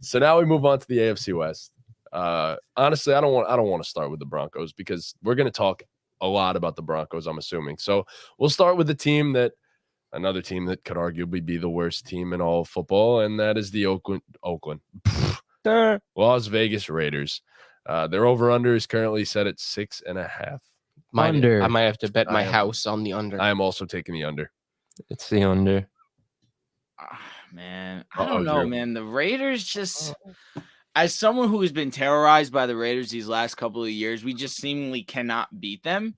So now we move on to the AFC West. Honestly, I don't want to start with the Broncos because we're going to talk a lot about the Broncos, I'm assuming. So we'll start with another team that could arguably be the worst team in all of football, and that is the Las Vegas Raiders. Their over-under is currently set at 6.5. I might have to bet my house on the under. I am also taking the under. It's the under. Man, I don't know, man. The Raiders just, as someone who has been terrorized by the Raiders these last couple of years, we just seemingly cannot beat them.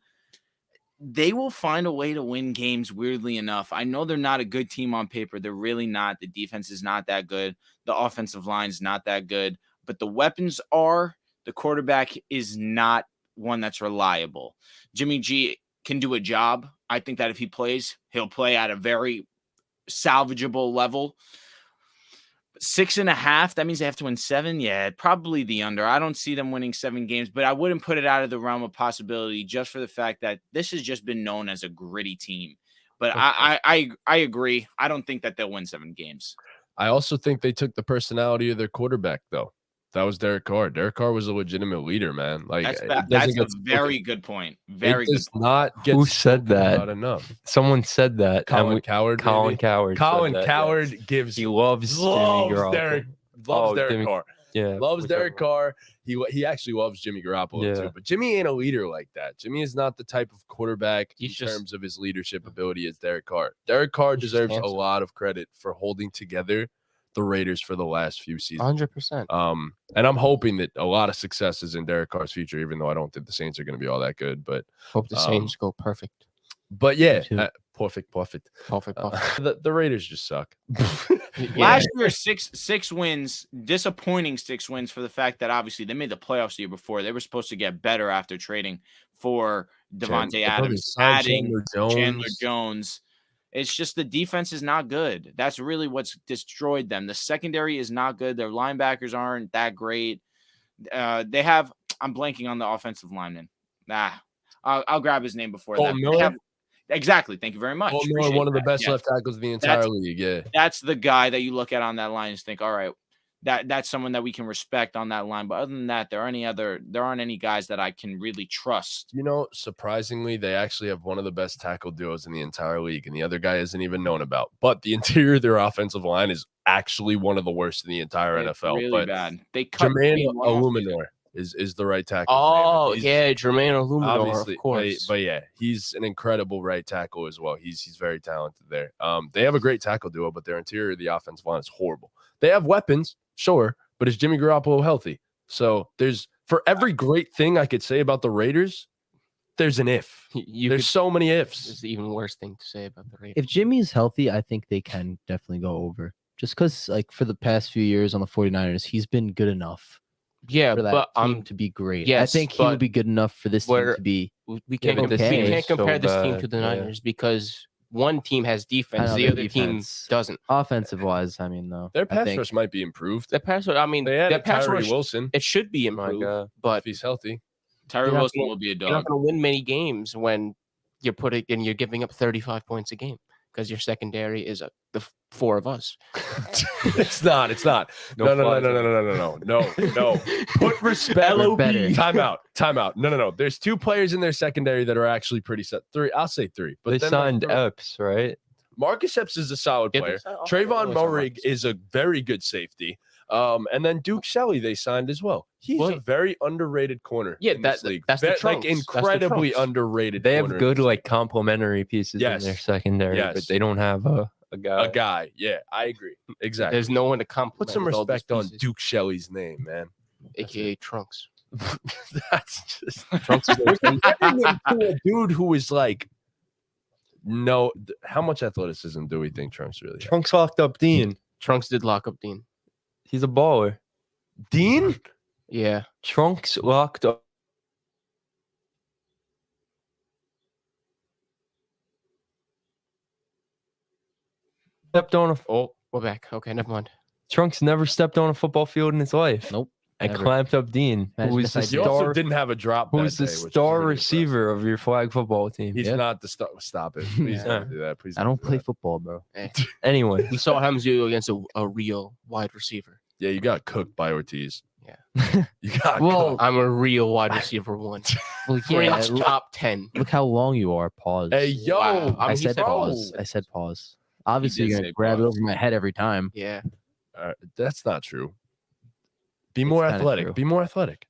They will find a way to win games, weirdly enough. I know they're not a good team on paper. They're really not. The defense is not that good. The offensive line is not that good. But the weapons are. The quarterback is not one that's reliable. Jimmy G can do a job. I think that if he plays, he'll play at a very salvageable level. 6.5, that means they have to win 7. Yeah, probably the under. I don't see them winning 7 games, but I wouldn't put it out of the realm of possibility just for the fact that this has just been known as a gritty team. But I agree. I don't think that they'll win 7 games. I also think they took the personality of their quarterback, though. That was Derek Carr. Derek Carr was a legitimate leader, man. Like that's a very good point. Very good. Who said that? Not enough. Someone said that. Colin Cowherd. Colin Cowherd. Colin Cowherd gives. He loves Derek. Loves Derek Carr. Yeah, loves Derek Carr. He actually loves Jimmy Garoppolo too. But Jimmy ain't a leader like that. Jimmy is not the type of quarterback in terms of his leadership ability as Derek Carr. Derek Carr deserves a lot of credit for holding together the Raiders for the last few seasons. 100%. And I'm hoping that a lot of success is in Derek Carr's future, even though I don't think the Saints are going to be all that good. But hope the Saints go perfect. But yeah, perfect. The Raiders just suck. Last year, six wins, disappointing 6 wins for the fact that obviously they made the playoffs the year before. They were supposed to get better after trading for Devontae Adams, adding Chandler Jones. It's just the defense is not good. That's really what's destroyed them. The secondary is not good. Their linebackers aren't that great. They have – I'm blanking on the offensive lineman. I'll grab his name before that. Exactly. Thank you very much. One of the best left tackles in the entire league. Yeah, that's the guy that you look at on that line and think, all right, that's someone that we can respect on that line. But other than that, there aren't any guys that I can really trust. You know, surprisingly, they actually have one of the best tackle duos in the entire league, and the other guy isn't even known about. But the interior of their offensive line is actually one of the worst in the entire NFL. Really bad. They cut Jermaine Illuminor is the right tackle. Oh, yeah, Jermaine Illuminor, obviously, of course. But yeah, he's an incredible right tackle as well. He's very talented there. They have a great tackle duo, but their interior of the offensive line is horrible. They have weapons, sure, but is Jimmy Garoppolo healthy? So for every great thing I could say about the Raiders, there's an if. There's so many ifs. It's the even worse thing to say about the Raiders. If Jimmy's healthy, I think they can definitely go over. Just because, like, for the past few years on the 49ers, he's been good enough. Yeah, for that but team to be great. Yes, I think he would be good enough for this team to be. We can't compare this team to the Niners because one team has defense, the other team doesn't. Offensive wise, I mean, though, their pass rush might be improved. Their pass rush, I mean, they had pass Tyree rush, Wilson. It should be improved, but if he's healthy, Tyree Wilson will be a dog. You're not going to win many games when you're giving up 35 points a game because your secondary is the 4 of us. It's not. No. Put respect. Time out. No. There's 2 players in their secondary that are actually pretty set. 3. I'll say 3. But they signed Epps, right? Marcus Epps is a solid player. Trayvon Moehrig is a very good safety. And then Duke Shelley they signed as well. He's a very underrated corner. Yeah, in this league. That's the Trunks. Like incredibly underrated. They have good complementary pieces in their secondary, but they don't have a guy. Yeah, I agree. Exactly. There's no one to complement. Put some respect on Duke Shelley's name, man. AKA Trunks. That's just Trunks is a dude who is like, no. How much athleticism do we think Trunks really has? Trunks locked up Dean. Trunks did lock up Dean. He's a baller. Dean? Yeah. Trunks locked up. Stepped on we're back. Okay, never mind. Trunks never stepped on a football field in his life. Nope. And clamped up Dean, who was the star. Also didn't have a drop. Who was the star receiver of your flag football team? He's not the star. Stop it. Please don't do that. Please. I don't play football, bro. Anyway, we saw him do against a real wide receiver. Yeah, you got cooked by Ortiz. Yeah. You got Well, I'm a real wide receiver one. Well, Fringe top 10. Look how long you are. Pause. Hey, yo. Wow. I said said pause. I said pause. Obviously, did you're say gonna grab it pause. over my head every time. Yeah. That's not true. Be It's more kinda athletic. true. Be more athletic.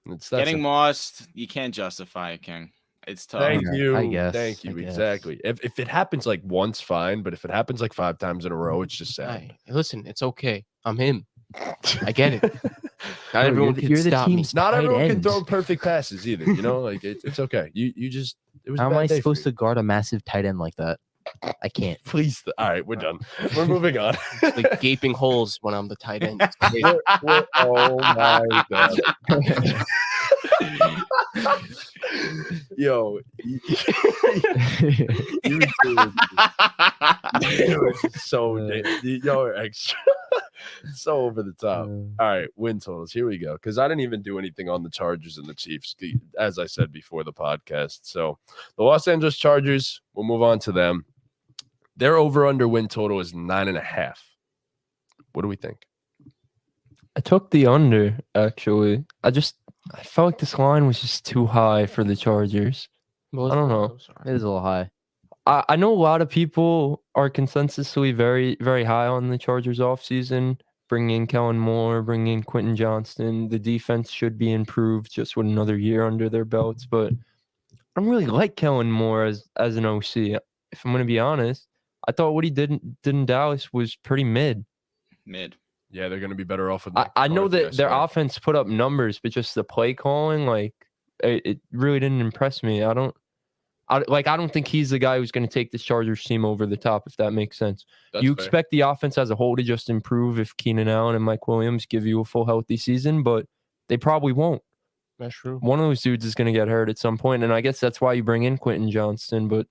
It's that Getting simple. mossed, you can't justify it, King. It's tough. Thank Okay, you. I guess, Thank you. I guess. Exactly. If it happens like once, fine. But if it happens like 5 times in a row, it's just sad. Hey, listen, it's okay. I'm him. I get it. Not Bro, everyone can you're the stop me. team's Not tight everyone can end. throw perfect passes either. You know, like it's okay. You just it was. How a am bad I day for supposed you. to guard a massive tight end like that? I can't. Please. All right, we're done. We're moving on. Like gaping holes when I'm the tight end. Oh my god. Yo, you y'all are extra. So over the top. All right, win totals. Here we go. Because I didn't even do anything on the Chargers and the Chiefs, as I said before the podcast. So the Los Angeles Chargers, we'll move on to them. Their over-under win total is 9.5. What do we think? I took the under, actually. I felt like this line was just too high for the Chargers. I don't know. It is a little high. I know a lot of people are consensusly very, very high on the Chargers offseason. Bring in Kellen Moore, bring in Quentin Johnston. The defense should be improved just with another year under their belts. But I don't really like Kellen Moore as an OC. If I'm going to be honest, I thought what he did in Dallas was pretty mid. Yeah, they're going to be better off with I know McCarthy, that their offense put up numbers, but just the play calling, like, it really didn't impress me. I don't think he's the guy who's going to take this Chargers team over the top, if that makes sense. That's you fair. expect the offense as a whole to just improve if Keenan Allen and Mike Williams give you a full healthy season, but they probably won't. That's true. One of those dudes is going to get hurt at some point, and I guess that's why you bring in Quentin Johnston, but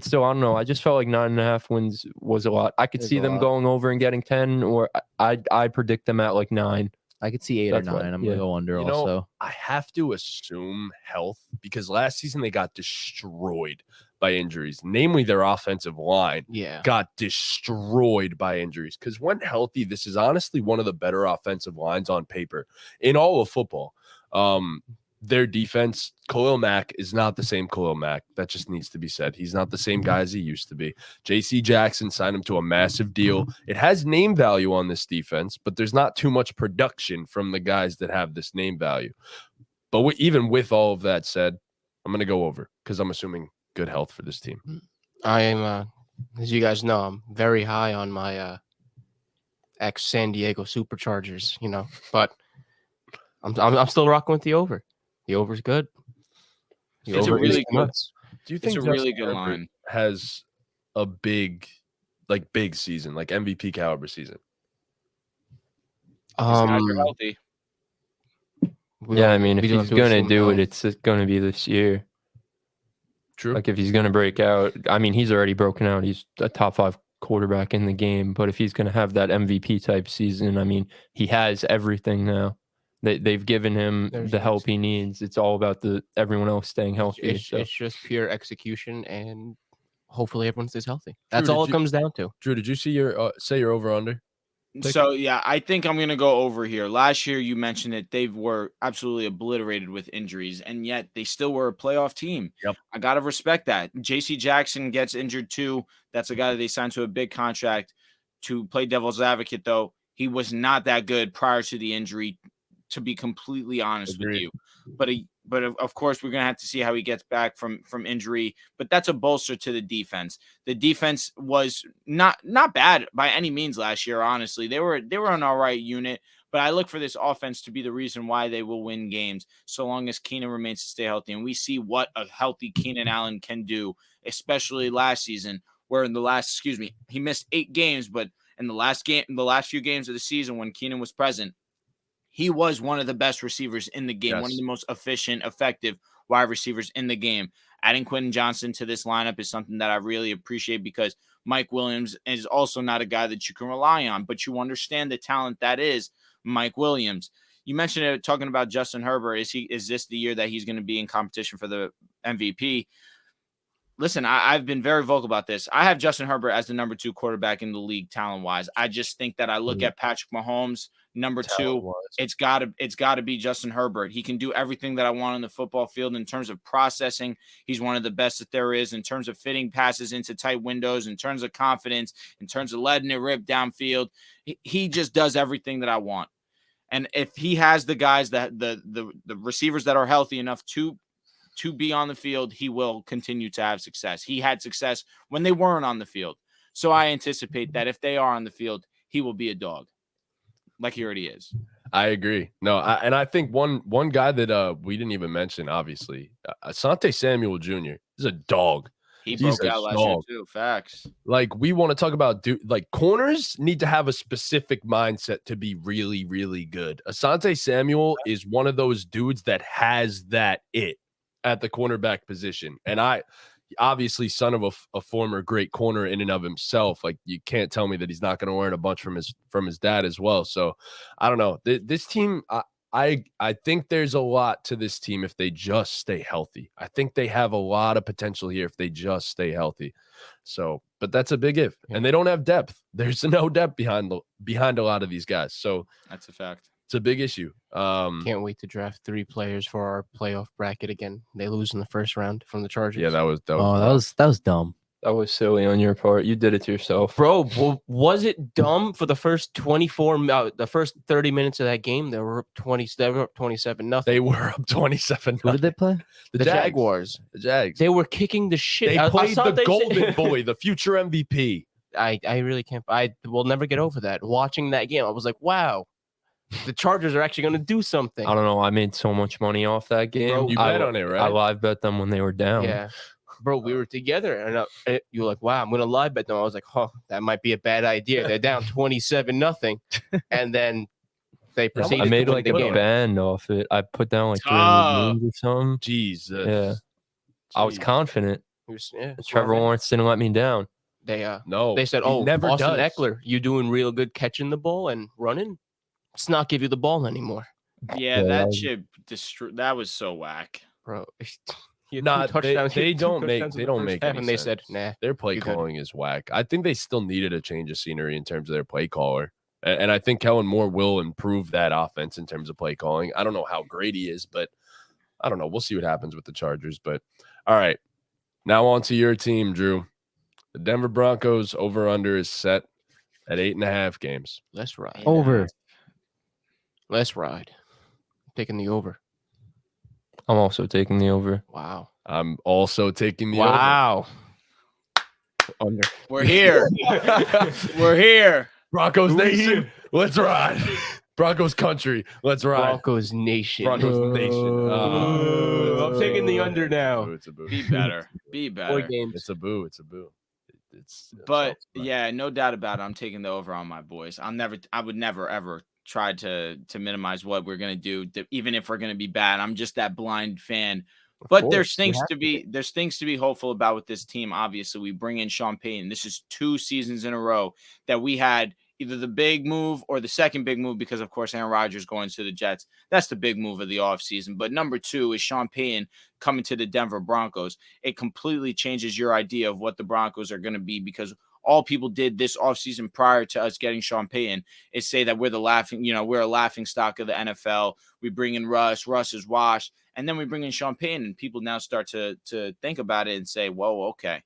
still, I don't know. I just felt like 9.5 wins was a lot. I could see them going over and getting 10, or I predict them at like 9. I could see 8 That's or 9. what- I'm yeah. gonna go under You know, also. I have to assume health because last season they got destroyed by injuries, namely their offensive line. Yeah. Got destroyed by injuries because when healthy, this is honestly one of the better offensive lines on paper in all of football. Their defense, Khalil Mack is not the same Khalil Mack. That just needs to be said. He's not the same guy as he used to be. J.C. Jackson signed him to a massive deal. It has name value on this defense, but there's not too much production from the guys that have this name value. But even with all of that said, I'm going to go over because I'm assuming good health for this team. I am, as you guys know, I'm very high on my ex-San Diego Superchargers, but I'm still rocking with the over. The over's good. It's a really good. Do you think It's a really Justin good Herbert line. has a big season, like MVP caliber season? These guys are healthy. Yeah, I mean, if he's going to do it, it's going to be this year. True. Like if he's going to break out, I mean, he's already broken out. He's a top 5 quarterback in the game. But if he's going to have that MVP type season, I mean, he has everything now. They've given him the help he needs. It's all about everyone else staying healthy. It's just pure execution, and hopefully everyone stays healthy. That's all it comes down to. Drew, did you see your say your over under? So yeah, I think I'm gonna go over here. Last year, you mentioned it; they were absolutely obliterated with injuries, and yet they still were a playoff team. Yep, I gotta respect that. J.C. Jackson gets injured too. That's a guy that they signed to a big contract. To play devil's advocate, though, he was not that good prior to the injury. To be completely honest with you, but of course we're gonna have to see how he gets back from injury. But that's a bolster to the defense. The defense was not bad by any means last year. Honestly, they were an all right unit. But I look for this offense to be the reason why they will win games, so long as Keenan remains to stay healthy. And we see what a healthy Keenan Allen can do, especially last season, where he missed 8 games, but in the last few games of the season when Keenan was present, he was one of the best receivers in the game, yes. One of the most efficient, effective wide receivers in the game. Adding Quentin Johnston to this lineup is something that I really appreciate because Mike Williams is also not a guy that you can rely on, but you understand the talent that is Mike Williams. You mentioned it talking about Justin Herbert. Is this the year that he's going to be in competition for the MVP? listen, I've been very vocal about this. I have Justin Herbert as the number 2 quarterback in the league talent-wise. I just think that I look at Patrick Mahomes, number 2. Talent-wise. It's got to be Justin Herbert. He can do everything that I want on the football field in terms of processing. He's one of the best that there is in terms of fitting passes into tight windows, in terms of confidence, in terms of letting it rip downfield. He just does everything that I want. And if he has the guys that the receivers that are healthy enough to be on the field, he will continue to have success. He had success when they weren't on the field. So I anticipate that if they are on the field, he will be a dog like he already is. I agree. No, and I think one guy that we didn't even mention, obviously, Asante Samuel Jr. is a dog. He He's broke a out last year dog. too. Facts. Like, we want to talk about like corners need to have a specific mindset to be really, really good. Asante Samuel is one of those dudes that has that it at the cornerback position. And obviously son of a former great corner in and of himself. Like, you can't tell me that he's not going to learn a bunch from his dad as well. So I don't know. This team, I think there's a lot to this team if they just stay healthy. I think they have a lot of potential here if they just stay healthy. So, but that's a big if. Yeah. And they don't have depth. There's no depth behind a lot of these guys. So That's a fact. it's a big issue. Can't wait to draft 3 players for our playoff bracket again. They lose in the first round from the Chargers. Yeah, that was that was dumb. That was silly on your part. You did it to yourself. Bro, was it dumb for the first the first 30 minutes of that game? They were up 27 nothing. They were up 27. Who did they play? The Jags. Jaguars. The Jags. They were kicking the shit. They I played saw the they golden said- boy, the future MVP. I really can't. I will never get over that. Watching that game, I was like, wow, the Chargers are actually going to do something. I don't know. I made so much money off that game. Bro, You I, bet on it, right? I live bet them when they were down. Yeah. Bro, we were together, and you were like, wow, I'm going to live bet them. I was like, oh, that might be a bad idea. They're down 27-0. And then they proceeded I made to win like the a game. band off it. I put down like 300 Tough. games or something. Jesus. Yeah. I was Jeez. confident. It was- yeah, Trevor well, Lawrence didn't let me down. No. They said, he oh, never Austin does. Eckler, you doing real good catching the ball and running. Let's not give you the ball anymore. Yeah, Yeah, that that shit that was so whack. Bro. He had Nah, 2 touchdowns. He they had 2 don't make touchdowns in they the don't first make half, any and they sense. said, nah. Their play you good. calling is whack. I think they still needed a change of scenery in terms of their play caller. And I think Kellen Moore will improve that offense in terms of play calling. I don't know how great he is, but I don't know. We'll see what happens with the Chargers. But all right. Now on to your team, Drew. The Denver Broncos over-under is set at 8.5 games. Let's ride. Over. Let's ride. Taking the over. I'm also taking the over. Wow. I'm also taking the over. Wow. Under. We're here. We're here. Broncos Who we Nation, let's ride. Broncos country, let's ride. Broncos Nation. Broncos Nation. I'm taking the under now. It's a boo. Be better. Be 4 better. games. It's a boo. It's a boo. It's But self-respect. yeah, no doubt about it. I'm taking the over on my boys. I would never ever try to minimize what we're gonna do, even if we're gonna be bad. I'm just that blind fan. Of But course, there's you things have to be there's things to be hopeful about with this team. Obviously, we bring in Sean Payton. This is 2 seasons in a row that we had either the big move or the second big move, because of course Aaron Rodgers going to the Jets. That's the big move of the offseason. But number 2 is Sean Payton coming to the Denver Broncos. It completely changes your idea of what the Broncos are going to be, because all people did this offseason prior to us getting Sean Payton is say that we're a laughing stock of the NFL. We bring in Russ is washed, and then we bring in Sean Payton, and people now start to think about it and say, whoa, okay,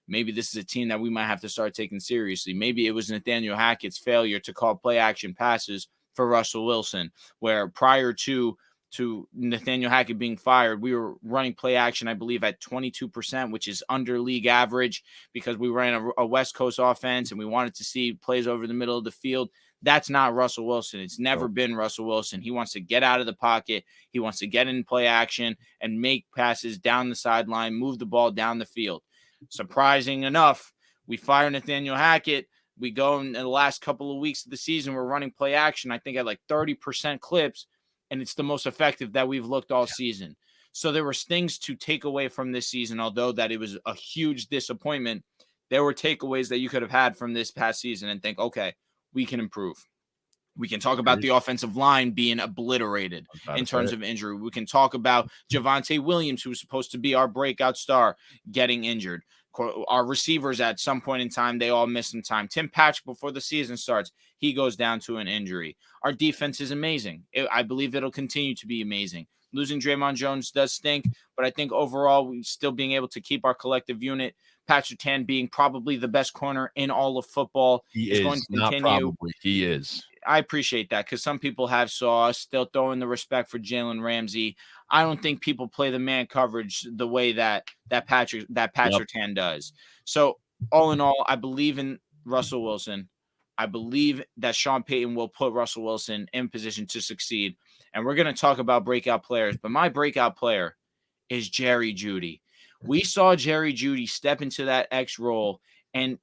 maybe this is a team that we might have to start taking seriously. Maybe it was Nathaniel Hackett's failure to call play action passes for Russell Wilson, where prior to Nathaniel Hackett being fired, we were running play action, I believe, at 22%, which is under league average, because we ran a West Coast offense and we wanted to see plays over the middle of the field. That's not Russell Wilson. It's never been Russell Wilson. He wants to get out of the pocket. He wants to get in play action and make passes down the sideline, move the ball down the field. Surprising enough, we fire Nathaniel Hackett. We go in the last couple of weeks of the season, we're running play action, I think at like 30% clips, and it's the most effective that we've looked all season. So there were things to take away from this season, although that it was a huge disappointment. There were takeaways that you could have had from this past season and think, okay, we can improve. We can talk about the offensive line being obliterated in terms of injury. We can talk about Javonte Williams, who's supposed to be our breakout star, getting injured. Our receivers at some point in time, they all miss some time. Tim Patrick, before the season starts, he goes down to an injury. Our defense is amazing. I believe it'll continue to be amazing. Losing Draymond Jones does stink, but I think overall, we still being able to keep our collective unit. Patrick Surtain being probably the best corner in all of football. He is going to not continue. probably. He is. I appreciate that because some people have saw us still throwing the respect for Jalen Ramsey. I don't think people play the man coverage the way that Patrick Surtain does. So all in all, I believe in Russell Wilson. I believe that Sean Payton will put Russell Wilson in position to succeed. And we're going to talk about breakout players, but my breakout player is Jerry Jeudy. We saw Jerry Jeudy step into that X role, and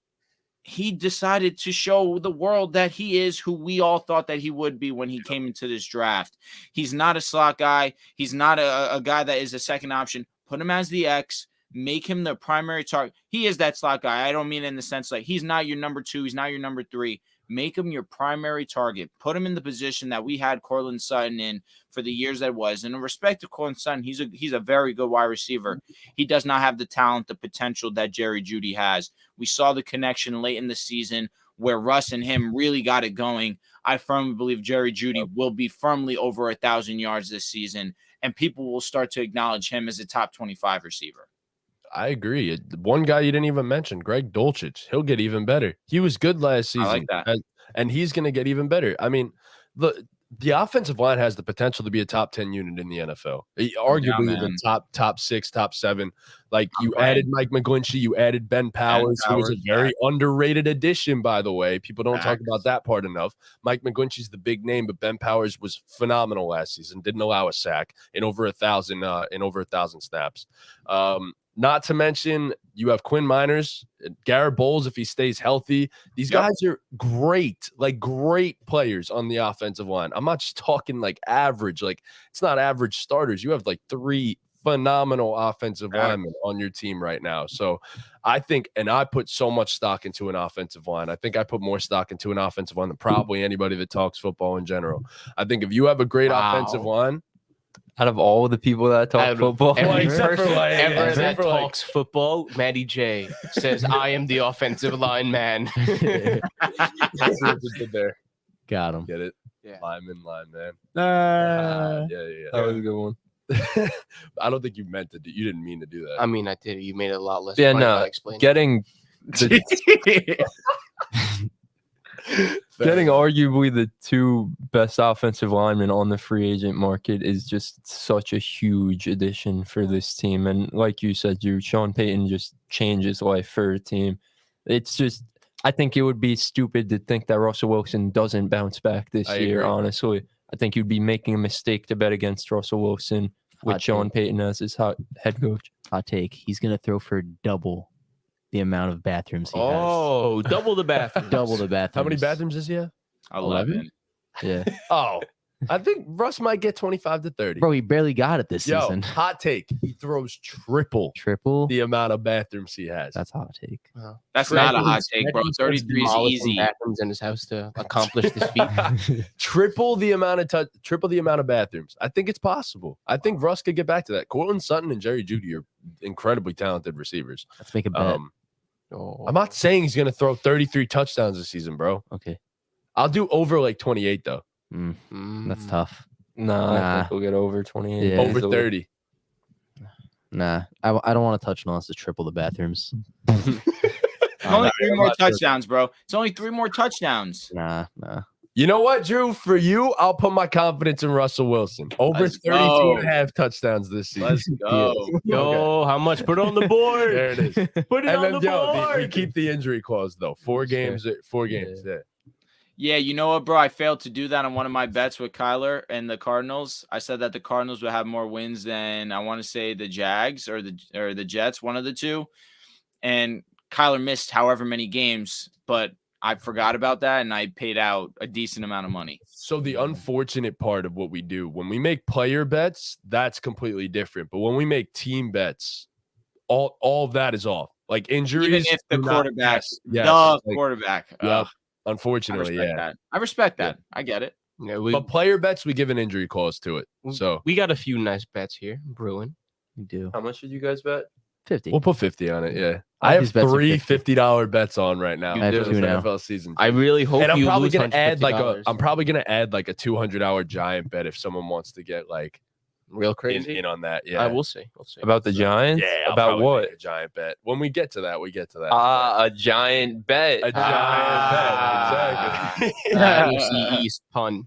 he decided to show the world that he is who we all thought that he would be when he came into this draft. He's not a slot guy. He's not a guy that is a second option. Put him as the X. Make him the primary target. He is that slot guy. I don't mean in the sense like he's not your number 2. He's not your number 3. Make him your primary target. Put him in the position that we had Courtland Sutton in for the years that was. And in respect to Courtland Sutton, he's a very good wide receiver. He does not have the talent, the potential that Jerry Jeudy has. We saw the connection late in the season where Russ and him really got it going. I firmly believe Jerry Jeudy will be firmly over 1,000 yards this season, and people will start to acknowledge him as a top 25 receiver. I agree. One guy you didn't even mention, Greg Dulcich. He'll get even better. He was good last season. I like that. And he's going to get even better. I mean, the offensive line has the potential to be a top 10 unit in the NFL. Arguably the top 6, top 7. Like you added Mike McGlinchey, you added Ben Powers, who was a very underrated addition, by the way. People don't talk about that part enough. Mike McGlinchey's the big name, but Ben Powers was phenomenal last season. Didn't allow a sack in over 1,000 snaps. Not to mention, you have Quinn Miners, Garrett Bowles, if he stays healthy. These guys are great players on the offensive line. I'm not just talking like average. Like, it's not average starters. You have like 3 phenomenal offensive linemen on your team right now. So I think, and I put so much stock into an offensive line. I think I put more stock into an offensive line than probably anybody that talks football in general. I think if you have a great offensive line, out of all the people that talk football, every person ever that talks football, Matty J says, "I am the offensive line man." there. Got him. Get it? Yeah. Lineman. that Yeah. was a good one. I don't think you meant to do. You didn't mean to do that. I mean, I did. You made it a lot less. Yeah, funny no. by explaining. Getting arguably the 2 best offensive linemen on the free agent market is just such a huge addition for this team. And like you said, Sean Payton just changes life for a team. It's just, I think it would be stupid to think that Russell Wilson doesn't bounce back this year, honestly. I think you'd be making a mistake to bet against Russell Wilson with Sean Payton as his head coach. Hot take. He's going to throw for double the amount of bathrooms he has. Oh, double the bathrooms. Double the bathrooms. How many bathrooms does he have? 11. Yeah. Oh, I think Russ might get 25 to 30. Bro, he barely got it this season. Hot take. He throws triple the amount of bathrooms he has. That's a hot take. That's not a hot take, bro. 33 is easy. Bathrooms in his house to accomplish this feat. Triple the amount of bathrooms. I think it's possible. I think Russ could get back to that. Courtland Sutton and Jerry Jeudy are incredibly talented receivers. Let's make a bet. I'm not saying he's going to throw 33 touchdowns this season, bro. Okay. I'll do over like 28, though. That's tough. I think we'll get over 28. Yeah. Over 30. Nah, I don't want to touch unless it's triple the bathrooms. Only 3 more touchdowns, bro. It's only 3 more touchdowns. Nah. You know what, Drew? For you, I'll put my confidence in Russell Wilson. Over 32 and a half touchdowns this season. Let's go. Yo, how much? Put it on the board. There it is. Put it on the board. We keep the injury clause, though. 4 games. 4 games. Yeah. Yeah, you know what, bro? I failed to do that on one of my bets with Kyler and the Cardinals. I said that the Cardinals would have more wins than, I want to say, the Jags or the Jets, one of the 2. And Kyler missed however many games, but I forgot about that, and I paid out a decent amount of money. So the unfortunate part of what we do, when we make player bets, that's completely different. But when we make team bets, all of that is off. Like injuries. Even if the quarterback, quarterback. quarterback. Yep. I Unfortunately, respect yeah. that. I respect Yeah. that. I get it. Yeah, But player bets, we give an injury clause to it. So we got a few nice bets here brewing. We do. How much did you guys bet? 50. we'll put 50 on it. Yeah. All I have these bets are three 50. $50 bets on right now. You I have do. for two this now. NFL season. I too. really hope And I'm you probably lose gonna add like $150. I'm probably gonna add like a $200 giant bet if someone wants to get like real in, crazy. in on that. Yeah. We'll see. We'll see. About the Giants? Yeah. I'll About probably what? make a giant bet. When we get to that, we get to that. A giant bet. A giant bet, exactly. NFC East pun.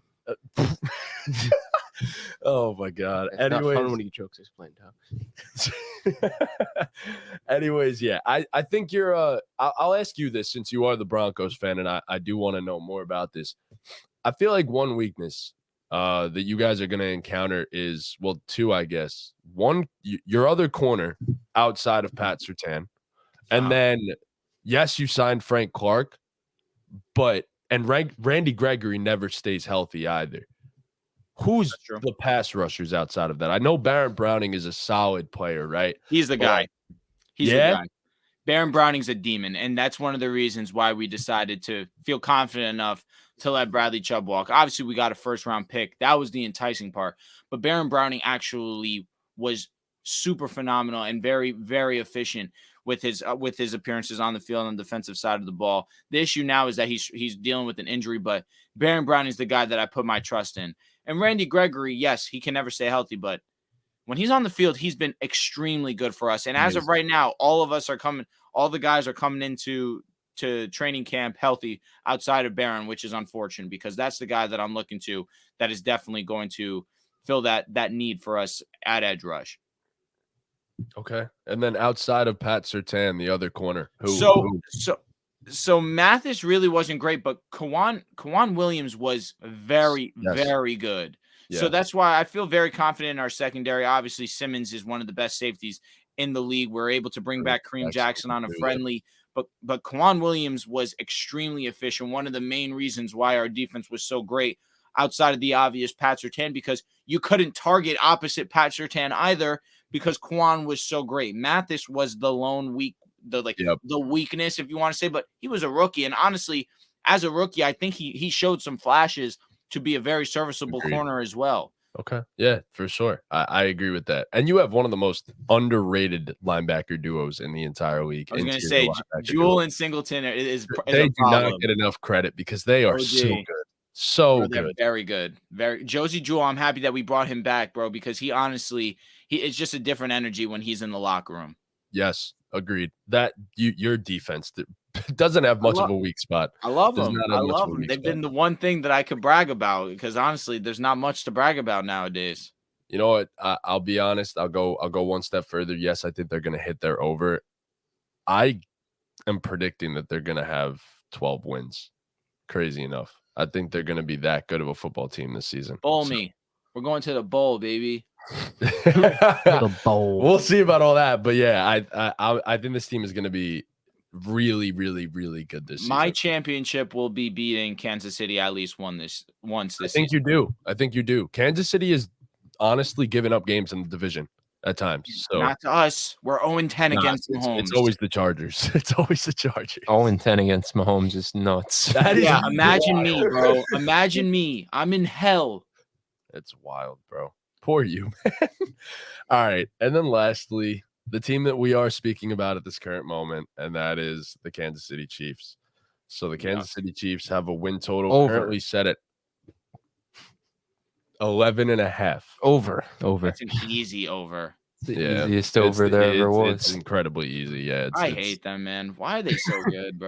Oh my god. It's not fun Anyways, when he jokes explained how. anyways, yeah. I think you're I'll ask you this since you are the Broncos fan, and I do want to know more about this. I feel like one weakness that you guys are gonna encounter is, well, two, I guess. One, your other corner outside of Pat Surtain. And then yes, you signed Frank Clark, but Randy Gregory never stays healthy either. Who's That's true. the pass rushers outside of that? I know Baron Browning is a solid player, right? He's the guy. He's Yeah? the guy. Baron Browning's a demon, and that's one of the reasons why we decided to feel confident enough to let Bradley Chubb walk. Obviously, we got a first-round pick. That was the enticing part. But Baron Browning actually was super phenomenal and very, very efficient with his appearances on the field on the defensive side of the ball. The issue now is that he's dealing with an injury, but Baron Browning is the guy that I put my trust in. And Randy Gregory, yes, he can never stay healthy, but when he's on the field, he's been extremely good for us. And as of right now, all the guys are coming into training camp healthy outside of Barron, which is unfortunate because that's the guy that I'm looking to that is definitely going to fill that need for us at edge rush. Okay. And then outside of Pat Surtain, the other corner. So Mathis really wasn't great, but Kawan Williams was very, very good. Yeah. So that's why I feel very confident in our secondary. Obviously, Simmons is one of the best safeties in the league. We're able to bring back Kareem Jackson on a friendly, but Kawan Williams was extremely efficient. One of the main reasons why our defense was so great outside of the obvious Pat Surtain, because you couldn't target opposite Pat Surtain either because Kawan was so great. Mathis was the lone the weakness, if you want to say, but he was a rookie. And honestly, as a rookie, I think he showed some flashes to be a very serviceable corner as well. Okay. Yeah, for sure. I agree with that. And you have one of the most underrated linebacker duos in the entire league. I was going to say, Jewel and Singleton they do not get enough credit because they are so good. So good. Very good. Josie Jewell, I'm happy that we brought him back, bro, because he honestly, it's just a different energy when he's in the locker room. Yes, agreed. That your defense doesn't have much of a weak spot. I love them. I love them. They've been the one thing that I could brag about because honestly, there's not much to brag about nowadays. You know what? I'll be honest. I'll go one step further. Yes, I think they're going to hit their over. I am predicting that they're going to have 12 wins. Crazy enough. I think they're going to be that good of a football team this season. Bowl me. We're going to the bowl, baby. The bowl. We'll see about all that, but yeah, I think this team is going to be really, really, really good this season. My championship will be beating Kansas City at least once this season. I think you do. Kansas City is honestly giving up games in the division at times. So not to us. We're 0-10 against Mahomes. It's always the Chargers. It's always the Chargers. 0-10 against Mahomes is nuts. Imagine me, bro. Imagine me. I'm in hell. It's wild, bro. Poor you, man. All right. And then lastly, the team that we are speaking about at this current moment, and that is the Kansas City Chiefs. So the Kansas City Chiefs have a win total currently set at 11.5. Over. That's an easy over. Easiest over there ever was. It's incredibly easy. Yeah. I hate them, man. Why are they so good, bro?